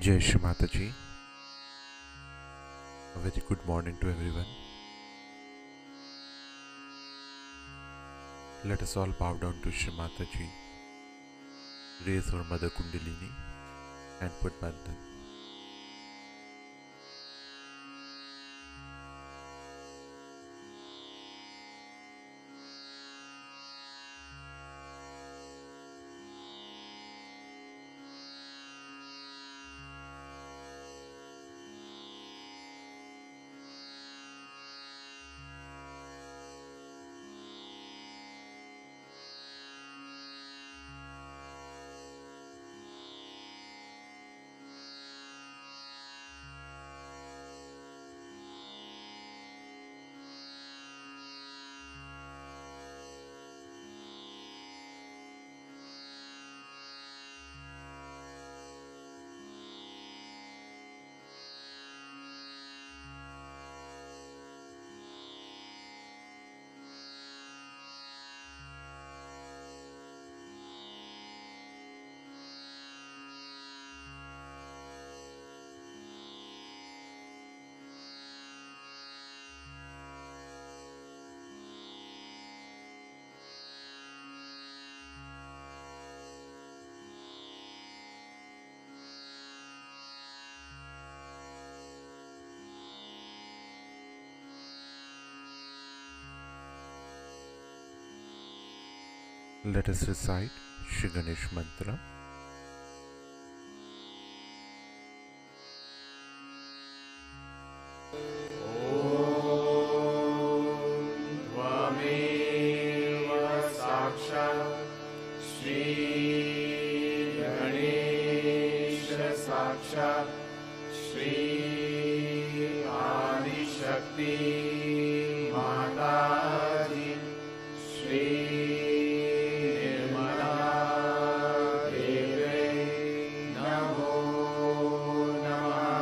Jai Shri Mataji. A very good morning to everyone. Let us all bow down to Shri Mataji, raise our Mother Kundalini and put Bandhan. Let us recite Shri Ganesh Mantra. त्वमेव साक्षात् श्री गणेश साक्षात् श्री आदिशक्ति माताजी श्री निर्मला देवे नमो नमः।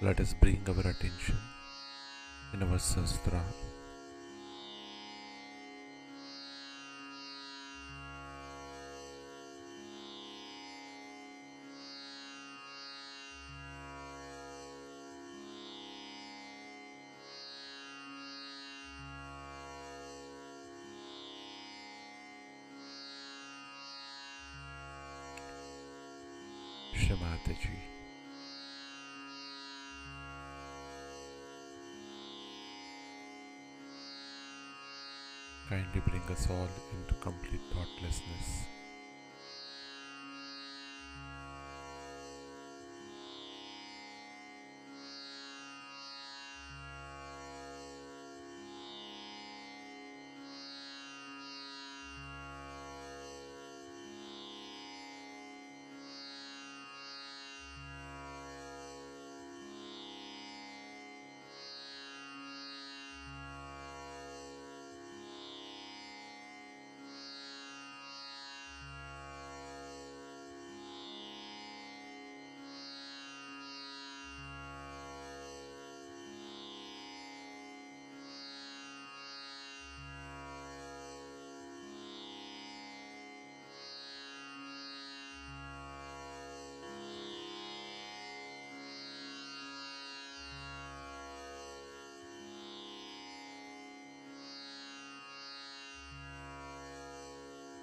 Let us bring our attention in our Sahasrara. Shri Mataji. Kindly bring us all into complete thoughtlessness.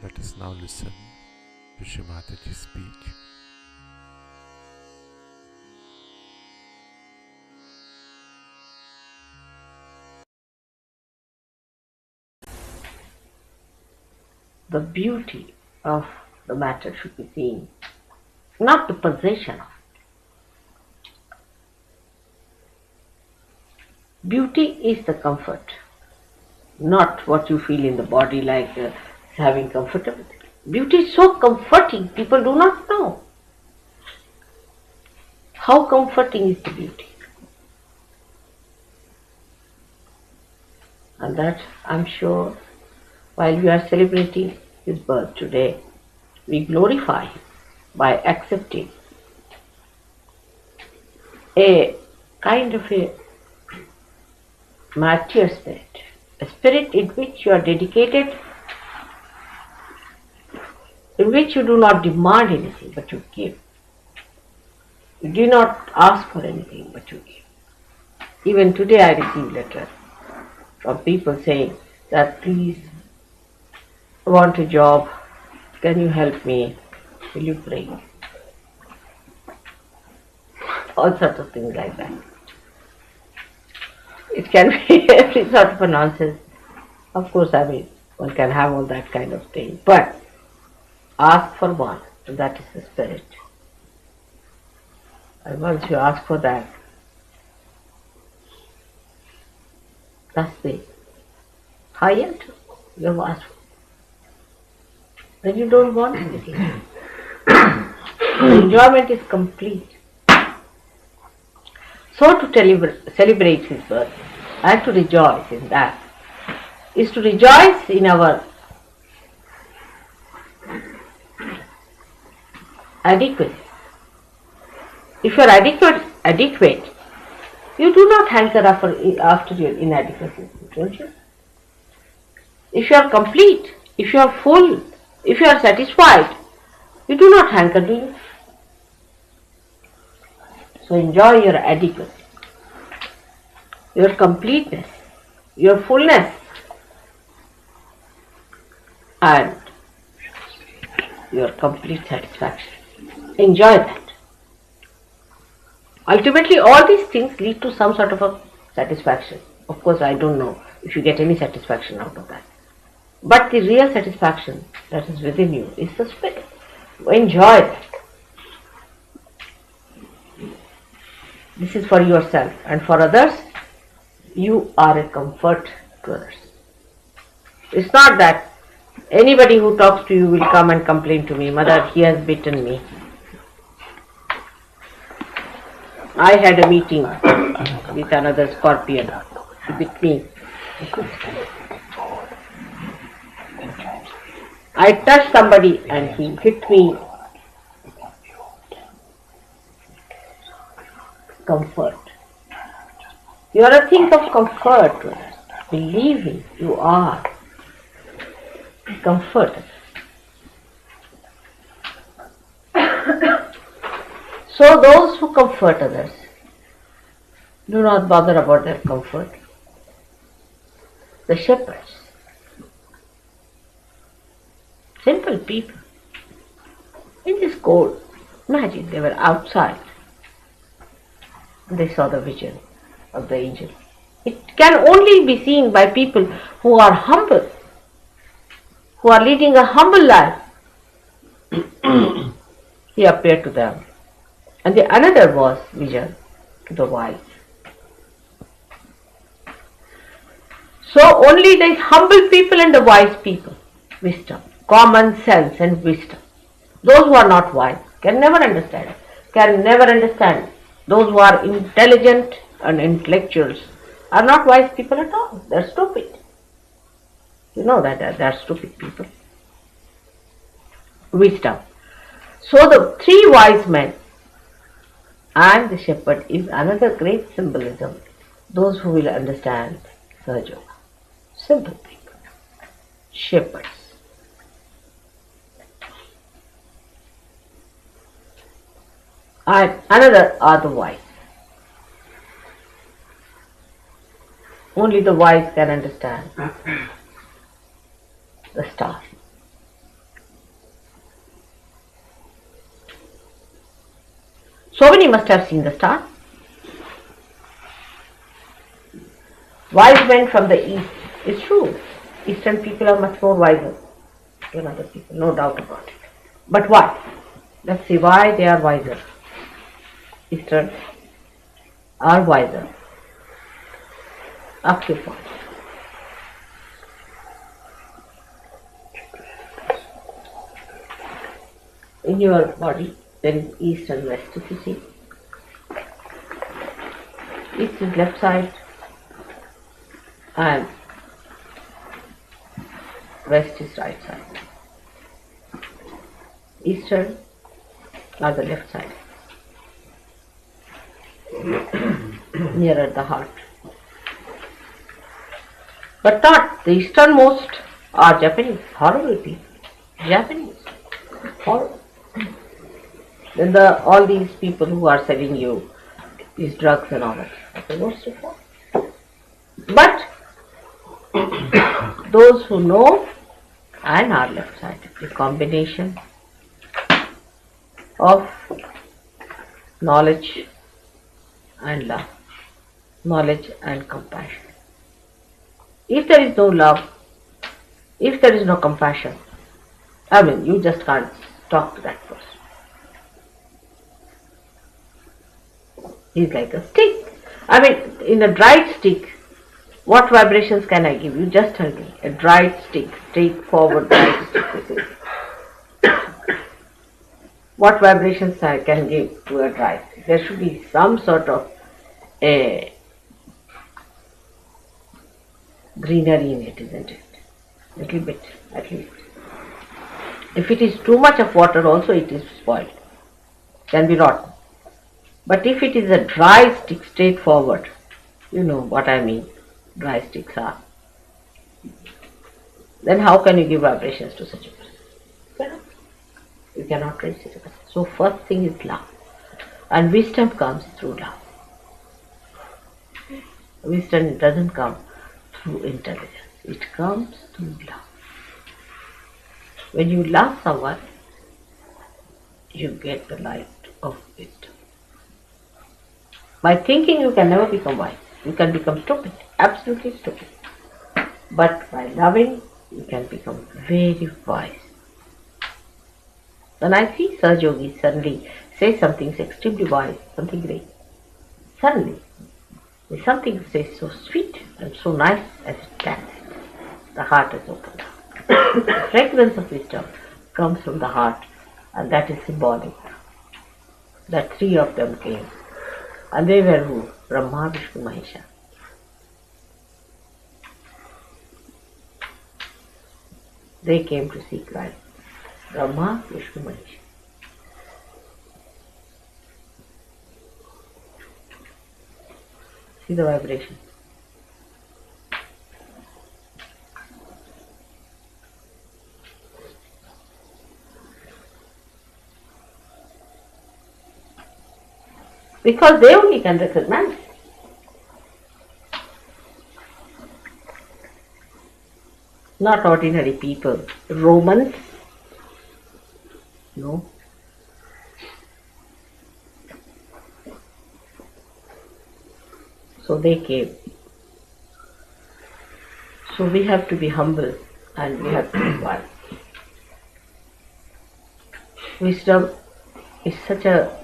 Let us now listen to Shri Mataji's speech. The beauty of the matter should be seen, not the possession of it. Beauty is the comfort, not what you feel in the body like having comfortability. Beauty is so comforting, people do not know how comforting is the beauty. And that, I'm sure, while we are celebrating his birth today, we glorify him by accepting a kind of a martyr spirit, a spirit in which you are dedicated, in which you do not demand anything but you give. You do not ask for anything but you give. Even today I received letters from people saying that please, I want a job, can you help me, will you pray? All sorts of things like that. It can be every sort of a nonsense. Of course, I mean, one can have all that kind of thing, but ask for one, and that is the spirit. And once you ask for that, that's the highest you have asked for. Then you don't want anything. The enjoyment is complete. So to celebrate his birth and to rejoice in that is to rejoice in our adequacy. If you are adequate, you do not hanker after your inadequacy, don't you? If you are complete, if you are full, if you are satisfied, you do not hanker, do you? So enjoy your adequacy, your completeness, your fullness, and your complete satisfaction. Enjoy that. Ultimately, all these things lead to some sort of a satisfaction. Of course, I don't know if you get any satisfaction out of that. But the real satisfaction that is within you is the spirit. Enjoy that. This is for yourself, and for others, you are a comfort to others. It's not that anybody who talks to you will come and complain to me, Mother, he has bitten me. I had a meeting with another scorpion. He bit me. I touched somebody and he hit me. Comfort. You are a thing of comfort. Believing you are comforted. So those who comfort others do not bother about their comfort. The shepherds, simple people, in this cold, imagine they were outside. They saw the vision of the angel. It can only be seen by people who are humble, who are leading a humble life. He appeared to them. And the another was vision to the wise. So only the humble people and the wise people, wisdom, common sense and wisdom. Those who are not wise can never understand. Those who are intelligent and intellectuals are not wise people at all. They are stupid. You know that they are stupid people. Wisdom. So the three wise men and the shepherd is another great symbolism. Those who will understand Sahaja Yoga. Simple people. Shepherds. And another are the wise. Only the wise can understand the star. So many must have seen the star. Wise men from the east. It's true. Eastern people are much more wiser than other people, no doubt about it. But why? Let's see why they are wiser. Eastern are wiser. Up to point. In your body, there is east and west, if you see. East is left side and west is right side. Eastern are the left side, nearer the heart. But not the easternmost are Japanese, horrible people. Japanese, horrible. Then all these people who are selling you these drugs and all that, are the worst of all. But those who know and are left side, the combination of knowledge and love, knowledge and compassion. If there is no love, if there is no compassion, you just can't talk to that person. He's like a stick. In a dried stick, what vibrations can I give you? Just tell me. A dried stick, straightforward dried stick. What vibrations I can give to a dried stick? There should be some sort of a greenery in it, isn't it? Little bit, at least. If it is too much of water also, it is spoiled. Can be rotten. But if it is a dry stick, straightforward, you know what I mean, dry sticks are, then how can you give vibrations to such a person? You cannot raise it. So first thing is love. And wisdom comes through love. Wisdom doesn't come through intelligence. It comes through love. When you love someone, you get the light of wisdom. By thinking you can never become wise. You can become stupid, absolutely stupid. But by loving, you can become very wise. When I see Saj Yogi suddenly say something extremely wise, something great, suddenly there's something says so sweet and so nice as it stands. The heart is opened up. The fragrance of wisdom comes from the heart, and that is symbolic. That three of them came. And they were who? Brahma, Vishnu, Mahesha. They came to seek life. Brahma, Vishnu, Mahesha. See the vibration. Because they only can recognize. Not ordinary people. Romans, no. So they came. So we have to be humble and we have to be wise. Wisdom is such a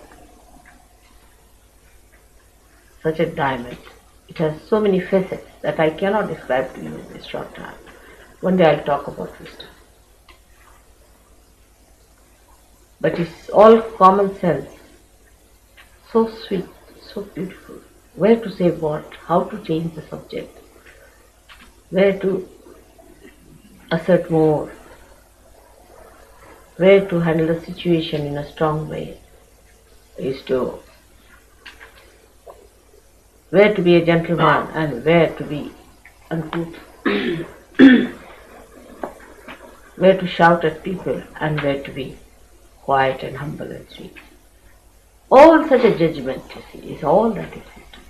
diamond. It has so many facets that I cannot describe to you in this short time. One day I'll talk about wisdom. But it's all common sense. So sweet, so beautiful. Where to say what, how to change the subject, where to assert more, where to handle the situation in a strong way, where to be a gentleman and where to be uncouth, where to shout at people and where to be quiet and humble and sweet. All such a judgment, you see, is all that is wisdom.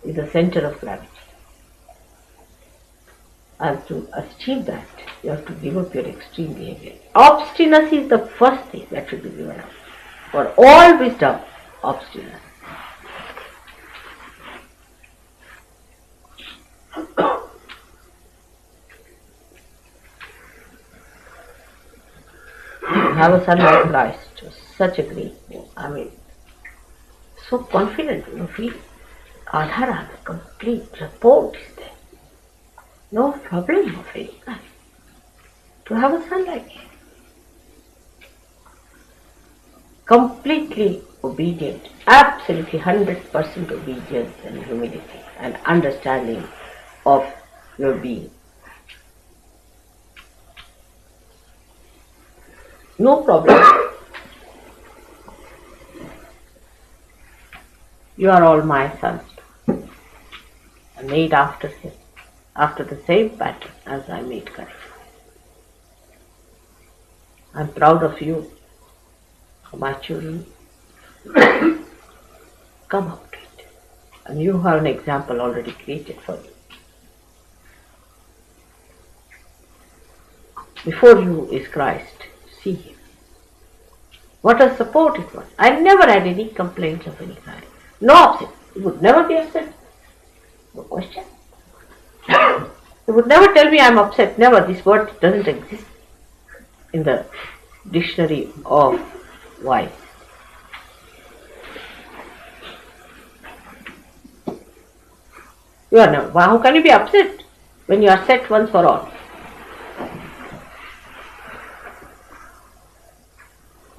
Is the center of gravity. And to achieve that, you have to give up your extreme behavior. Obstinacy is the first thing that should be given up. For all wisdom, obstinance. Have a son like Christ, such a great name. I mean, so confident, feel Adhara, complete support is there. No problem of any kind. To have a son like him. Completely obedient, absolutely 100% obedience and humility and understanding of your being. No problem. You are all my sons, made after him, after the same pattern as I made Krishna. I am proud of you, my children. Come out to it. And you have an example already created for you. Before you is Christ. See him. What a support it was. I never had any complaints of any kind. No upset. He would never be upset. No question. He would never tell me I am upset. Never. This word doesn't exist in the dictionary of wise. You are never. How can you be upset when you are set once for all?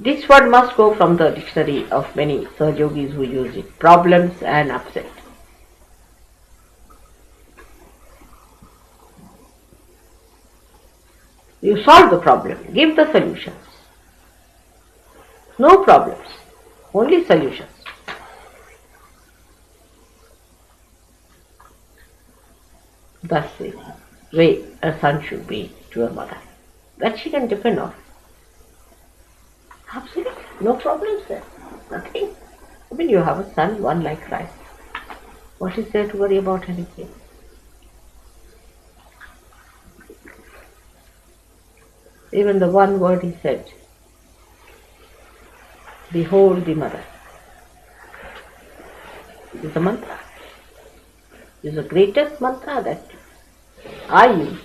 This word must go from the dictionary of many Sahaja Yogis who use it. Problems and upset. You solve the problem. Give the solutions. No problems. Only solutions. That's the way a son should be to a mother. That she can depend on. Absolutely. No problems there. Nothing. I mean, you have a son, one like Christ. What is there to worry about anything? Even the one word he said, behold the mother, is a mantra. Is the greatest mantra that I use.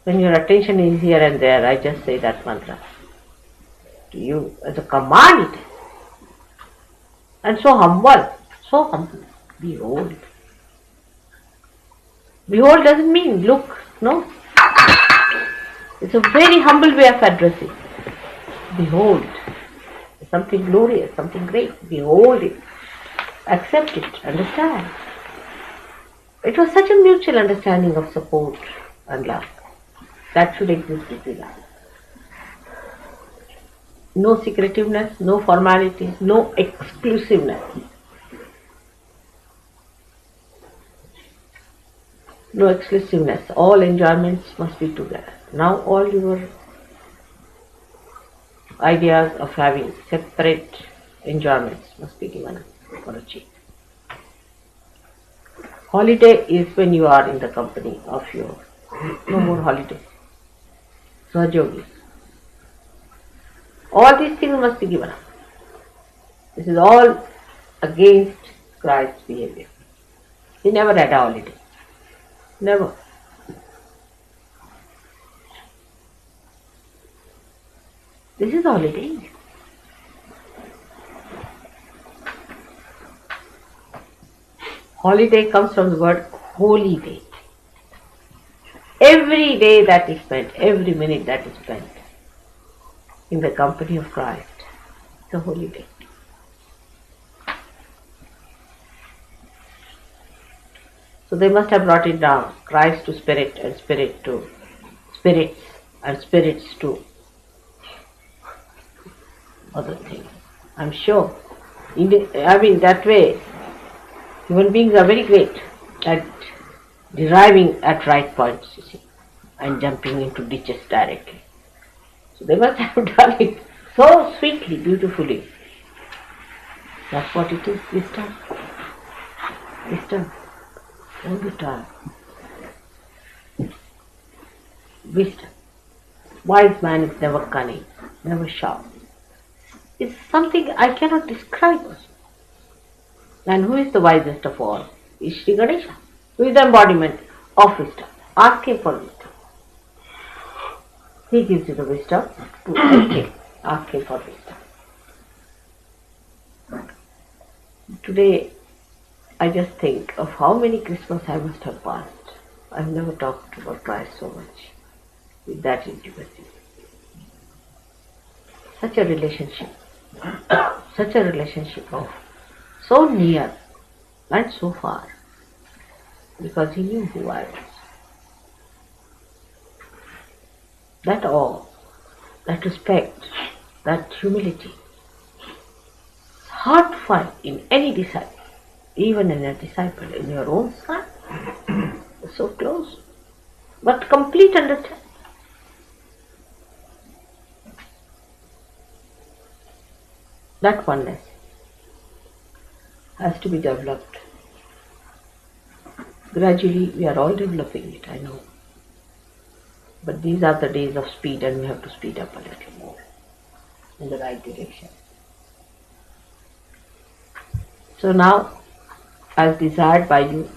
When your attention is here and there, I just say that mantra to you as a command it is. And so humble. Behold. Behold doesn't mean look, no. It's a very humble way of addressing. Behold. Something glorious, something great. Behold it. Accept it. Understand. It was such a mutual understanding of support and love. That should exist between us. No secretiveness, no formalities, no exclusiveness. No exclusiveness. All enjoyments must be together. Now all your ideas of having separate enjoyments must be given up or achieved. Holiday is when you are in the company of your, no more holidays. Sahaja Yogis. All these things must be given up. This is all against Christ's behavior. He never had a holiday. Never. This is holiday. Holiday comes from the word holy day. Every day that is spent, every minute that is spent in the company of Christ, it's a holy day. So they must have brought it down, Christ to spirit and spirit to spirits and spirits to other things. I'm sure. That way, human beings are very great at deriving at right points, you see, and jumping into ditches directly. So they must have done it so sweetly, beautifully. That's what it is, wisdom. Wisdom. All the time. Wisdom. Wise man is never cunning. never shout. It's something I cannot describe. And who is the wisest of all? Is Sri Ganesha, who is the embodiment of wisdom. Ask him for wisdom. He gives you the wisdom to educate. Ask him for wisdom. Today, I just think of how many Christmas I must have passed. I've never talked about Christ so much with that intimacy. Such a relationship of so near and so far, because he knew who I was. That awe, that respect, that humility, it's hard to find in any disciple, even in a disciple in your own son. So close, but complete understanding. That oneness has to be developed. Gradually, we are all developing it, I know. But these are the days of speed, and we have to speed up a little more in the right direction. So now, as desired by you,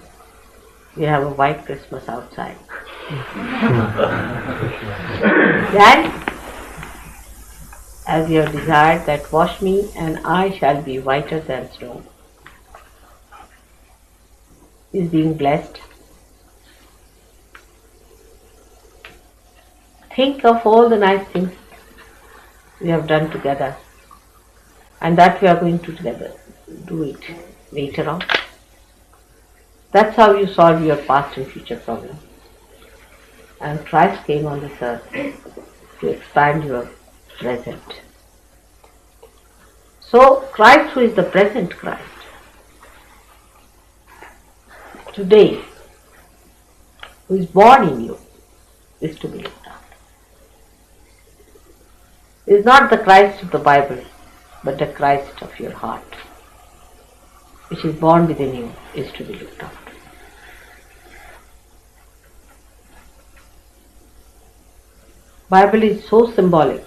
we have a white Christmas outside. Then, as you have desired that wash me and I shall be whiter than snow, is being blessed. Think of all the nice things we have done together and that we are going to together do it later on. That's how you solve your past and future problems. And Christ came on this earth to expand your present. So Christ, who is the present Christ, today, who is born in you, is to be looked after. It is not the Christ of the Bible, but the Christ of your heart, which is born within you, is to be looked after. Bible is so symbolic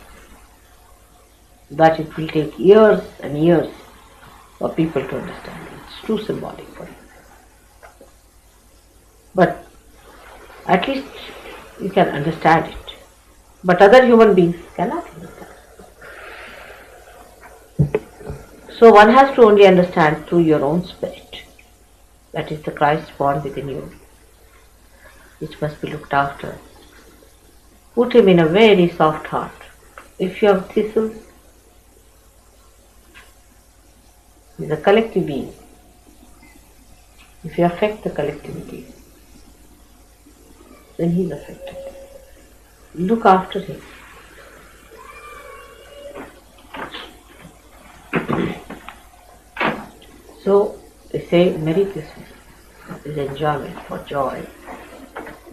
that it will take years and years for people to understand it. It's too symbolic for you. But at least you can understand it. But other human beings cannot understand. So one has to only understand through your own spirit. That is the Christ born within you, which must be looked after. Put him in a very soft heart. If you have thistles, he is a collective being. If you affect the collectivity, then he is affected. Look after him. So they say Merry Christmas is enjoyment for joy.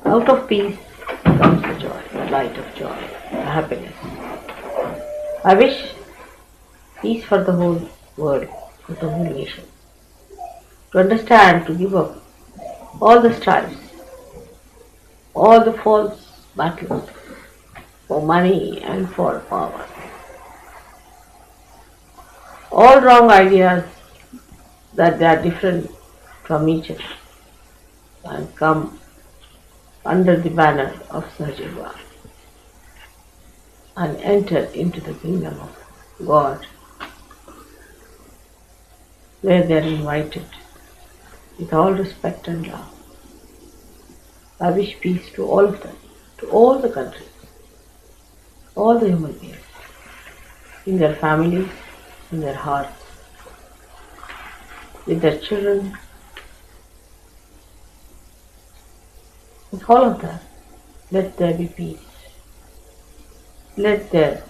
Out of peace comes the joy, the light of joy, the happiness. I wish peace for the whole world, for the whole nation. To understand, to give up all the strifes, all the false battles for money and for power. All wrong ideas that they are different from each other and come under the banner of Sahajiva and enter into the kingdom of God, where they are invited with all respect and love. I wish peace to all of them, to all the countries, all the human beings, in their families, in their hearts, with their children, with all of them. Let there be peace. Let their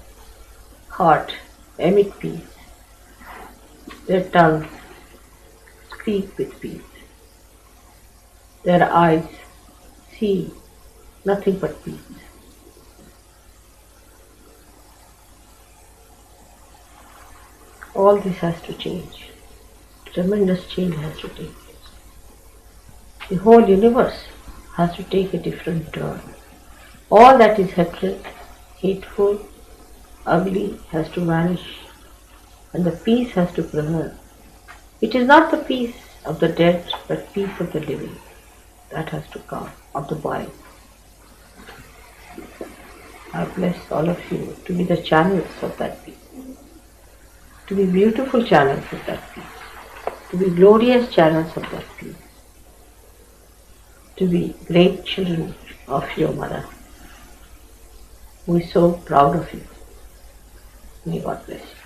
heart emit peace. Their tongues speak with peace. Their eyes see nothing but peace. All this has to change. Tremendous change has to take place. The whole universe has to take a different turn. All that is hatred, hateful, ugly has to vanish and the peace has to prevail. It is not the peace of the dead, but peace of the living that has to come, of the body. I bless all of you to be the channels of that peace, to be beautiful channels of that peace, to be glorious channels of that peace, to be great children of your mother, who is so proud of you. May God bless you.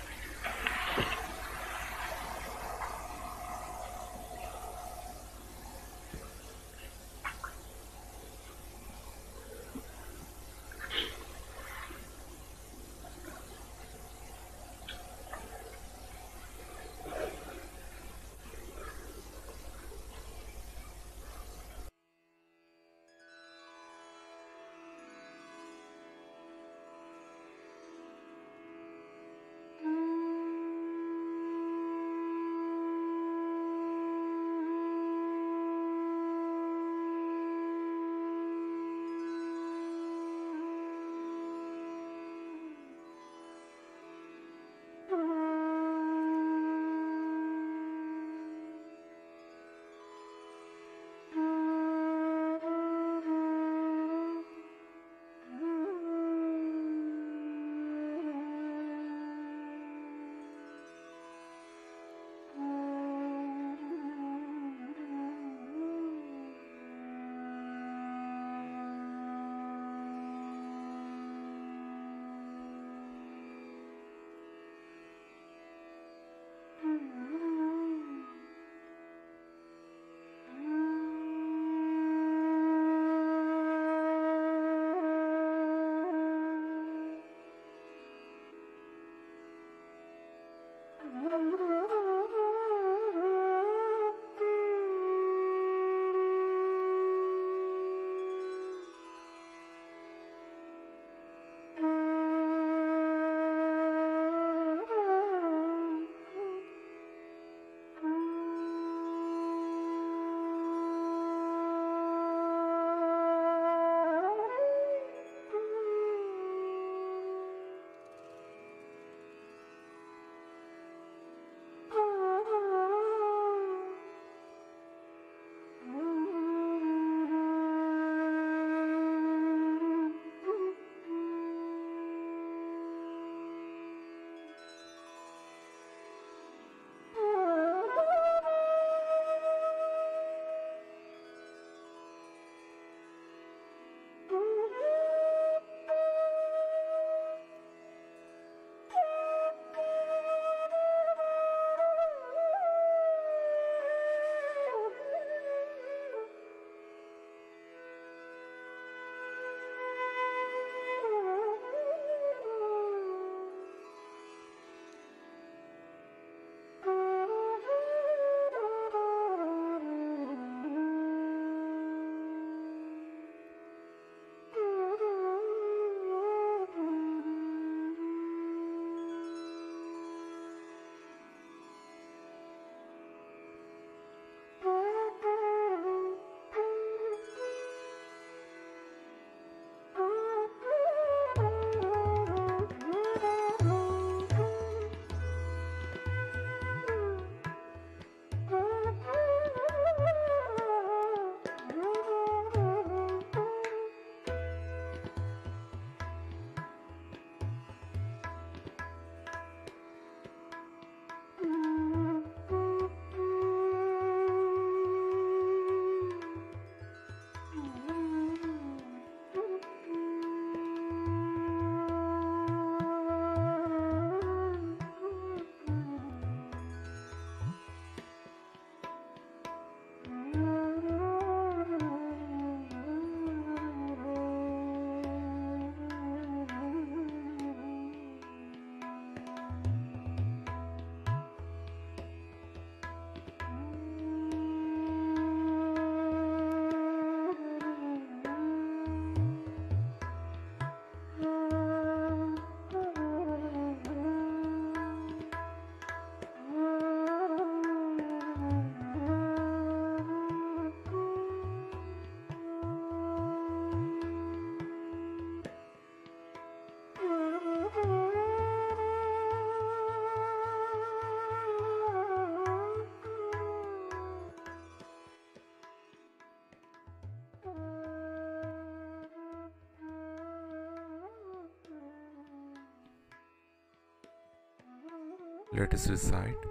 Let us recite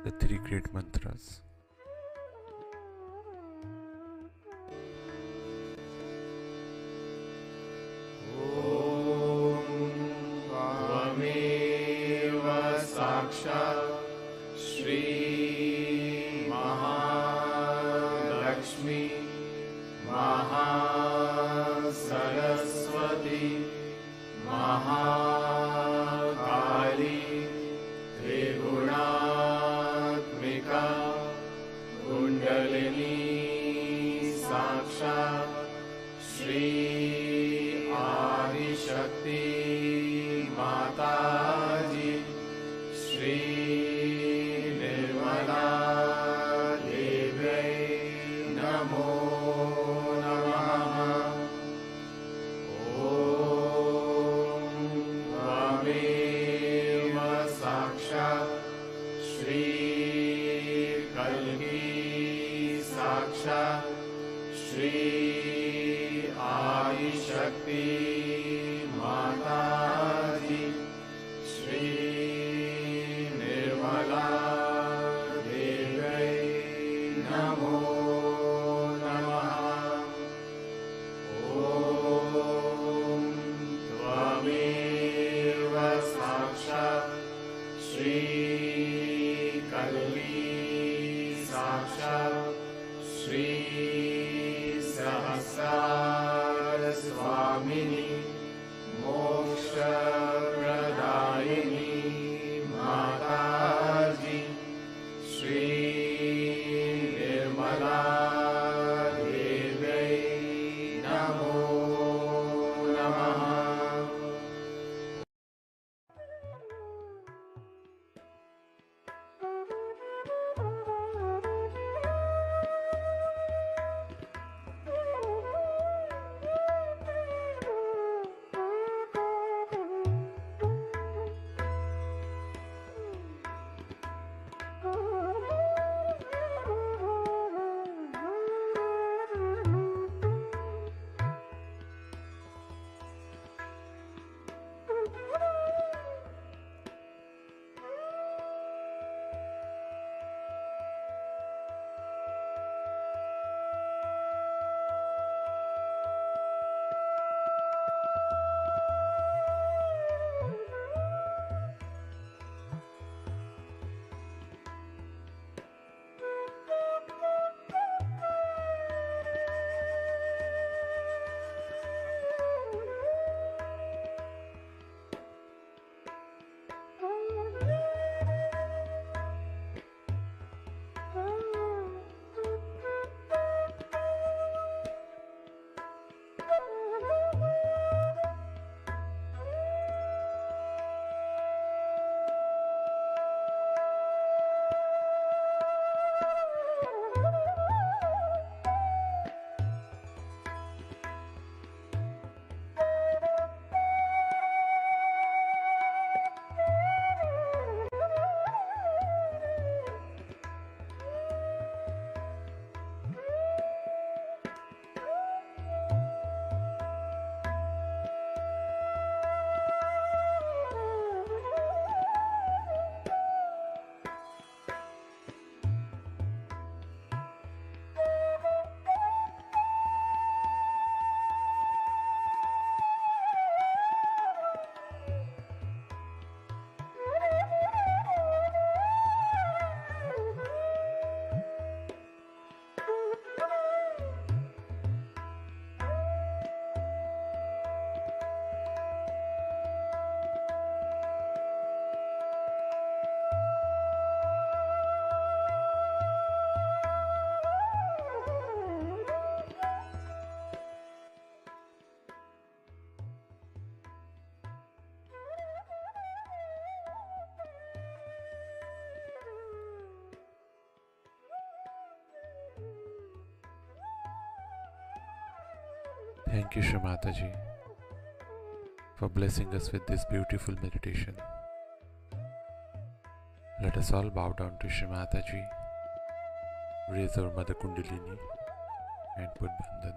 the three great mantras. त्वमेव साक्षात् श्री महालक्ष्मी महासरस्वती महाकाली त्रिगुणात्मिका कुण्डलिनी साक्षात् श्री आदिशक्ति माताजी श्री निर्मला देव्यै नमो नमः। ॐ त्वमेव साक्षात् श्री कल्की साक्षात् श्री आदिशक्ति माताजी श्री निर्मला देव्यै नमो नमः। ॐ त्वमेव साक्षात् श्री कल्की साक्षात् श्री सहस्रार स्वामिनी मोक्षप्रदायिनी माताजी श्री निर्मला देव्यै नमो नमः। Thank you, Shri Mataji, for blessing us with this beautiful meditation. Let us all bow down to Shri Mataji, raise our Mother Kundalini, and put Bandhan.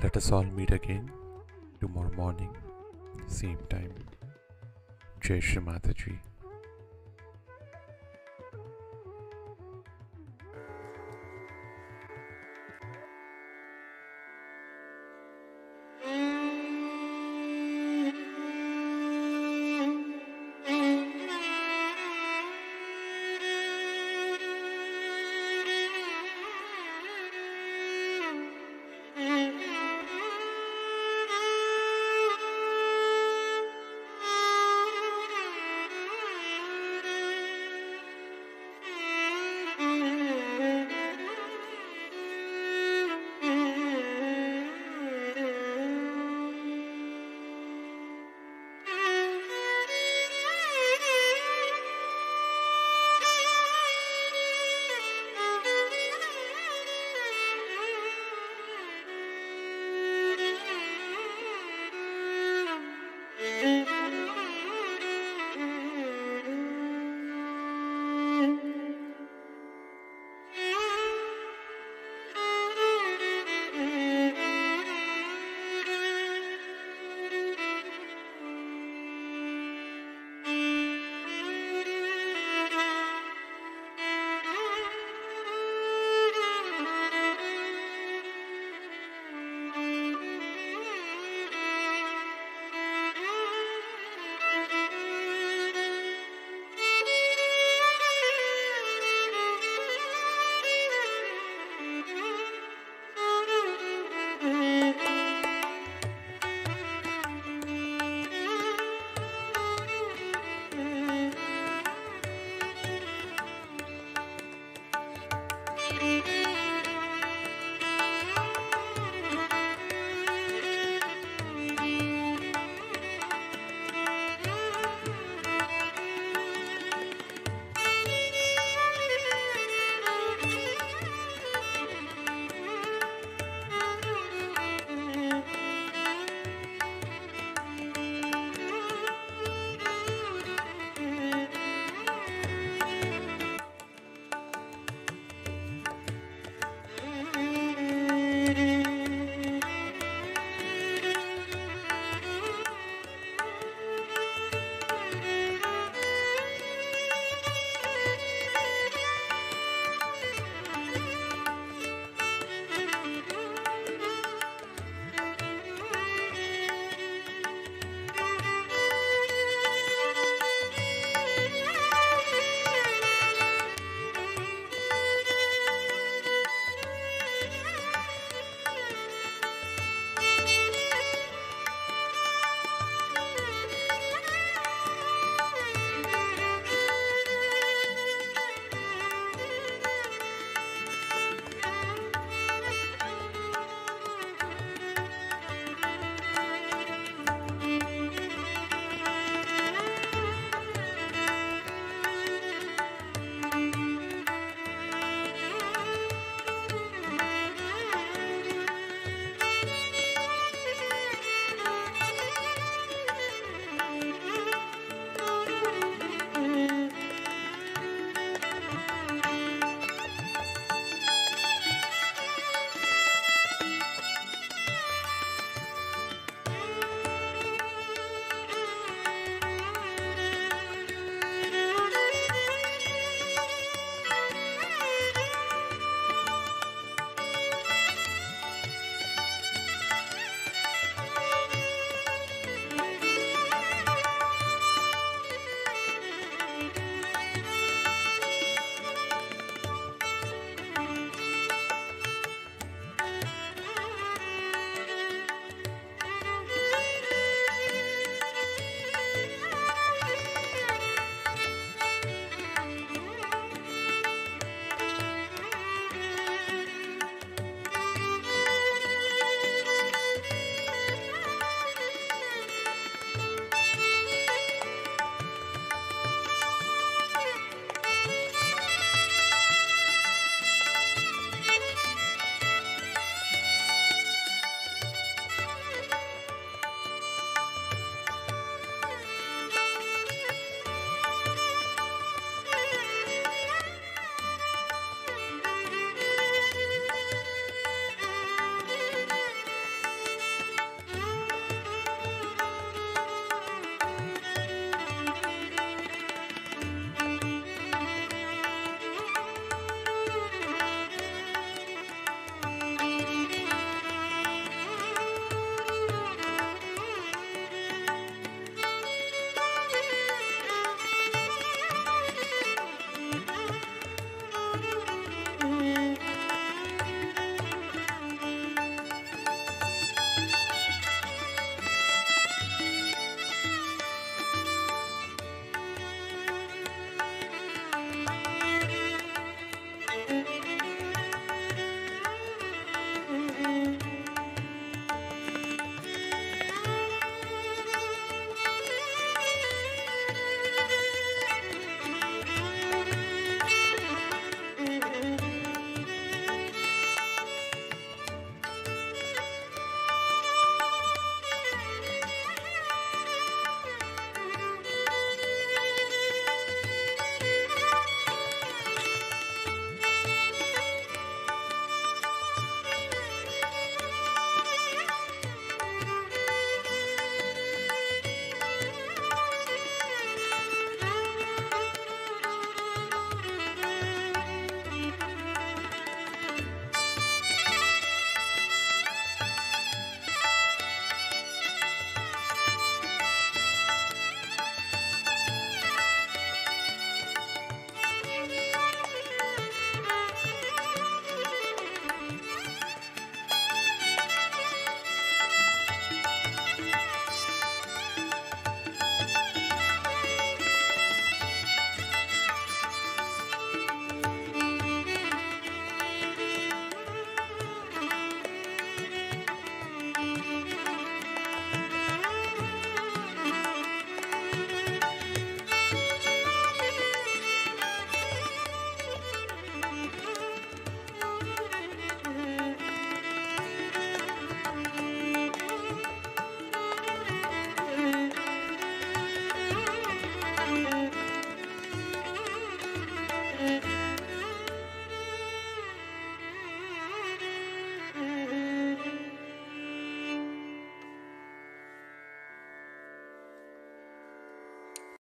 Let us all meet again tomorrow morning, same time. Jai Shri Mataji.